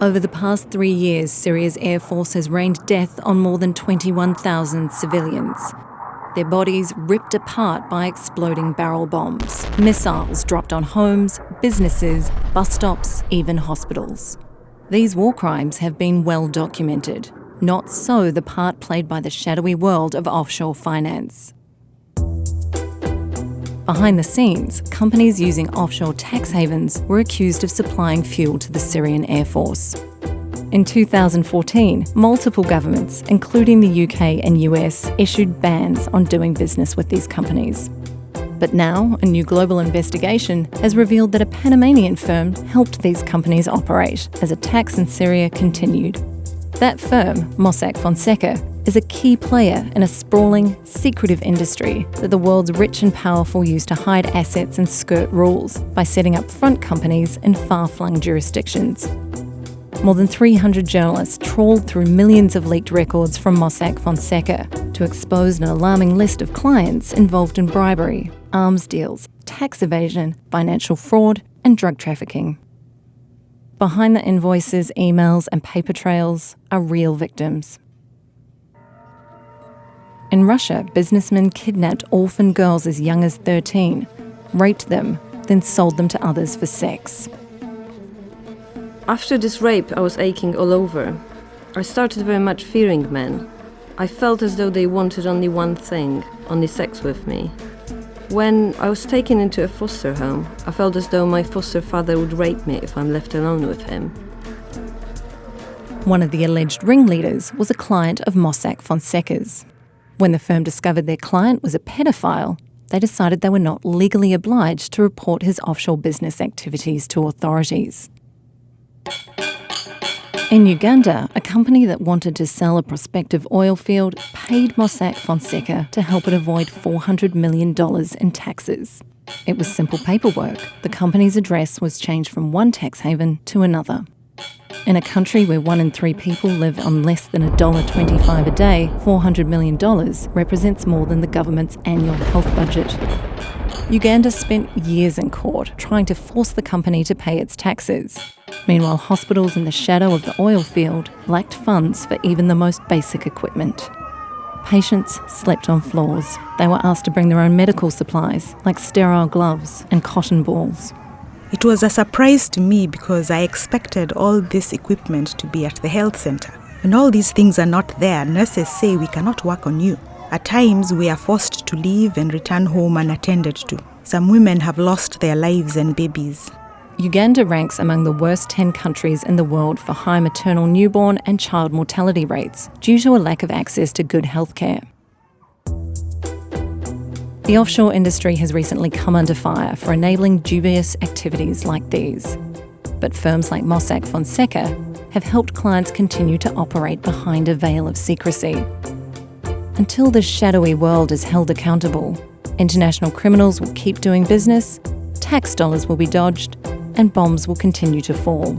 Over the past 3 years, Syria's Air Force has rained death on more than 21,000 civilians. Their bodies ripped apart by exploding barrel bombs, missiles dropped on homes, businesses, bus stops, even hospitals. These war crimes have been well documented. Not so the part played by the shadowy world of offshore finance. Behind the scenes, companies using offshore tax havens were accused of supplying fuel to the Syrian Air Force. In 2014, multiple governments, including the UK and US, issued bans on doing business with these companies. But now, a new global investigation has revealed that a Panamanian firm helped these companies operate as attacks in Syria continued. That firm, Mossack Fonseca, is a key player in a sprawling, secretive industry that the world's rich and powerful use to hide assets and skirt rules by setting up front companies in far-flung jurisdictions. More than 300 journalists trawled through millions of leaked records from Mossack Fonseca to expose an alarming list of clients involved in bribery, arms deals, tax evasion, financial fraud, and drug trafficking. Behind the invoices, emails, and paper trails are real victims. In Russia, businessmen kidnapped orphan girls as young as 13, raped them, then sold them to others for sex. After this rape, I was aching all over. I started very much fearing men. I felt as though they wanted only one thing, only sex with me. When I was taken into a foster home, I felt as though my foster father would rape me if I'm left alone with him. One of the alleged ringleaders was a client of Mossack Fonseca's. When the firm discovered their client was a pedophile, they decided they were not legally obliged to report his offshore business activities to authorities. In Uganda, a company that wanted to sell a prospective oil field paid Mossack Fonseca to help it avoid $400 million in taxes. It was simple paperwork. The company's address was changed from one tax haven to another. In a country where 1 in 3 people live on less than $1.25 a day, $400 million represents more than the government's annual health budget. Uganda spent years in court trying to force the company to pay its taxes. Meanwhile, hospitals in the shadow of the oil field lacked funds for even the most basic equipment. Patients slept on floors. They were asked to bring their own medical supplies, like sterile gloves and cotton balls. It was a surprise to me because I expected all this equipment to be at the health center. When all these things are not there, nurses say we cannot work on you. At times, we are forced to leave and return home unattended to. Some women have lost their lives and babies. Uganda ranks among the worst 10 countries in the world for high maternal, newborn and child mortality rates due to a lack of access to good healthcare. The offshore industry has recently come under fire for enabling dubious activities like these. But firms like Mossack Fonseca have helped clients continue to operate behind a veil of secrecy. Until this shadowy world is held accountable, international criminals will keep doing business, tax dollars will be dodged, and bombs will continue to fall.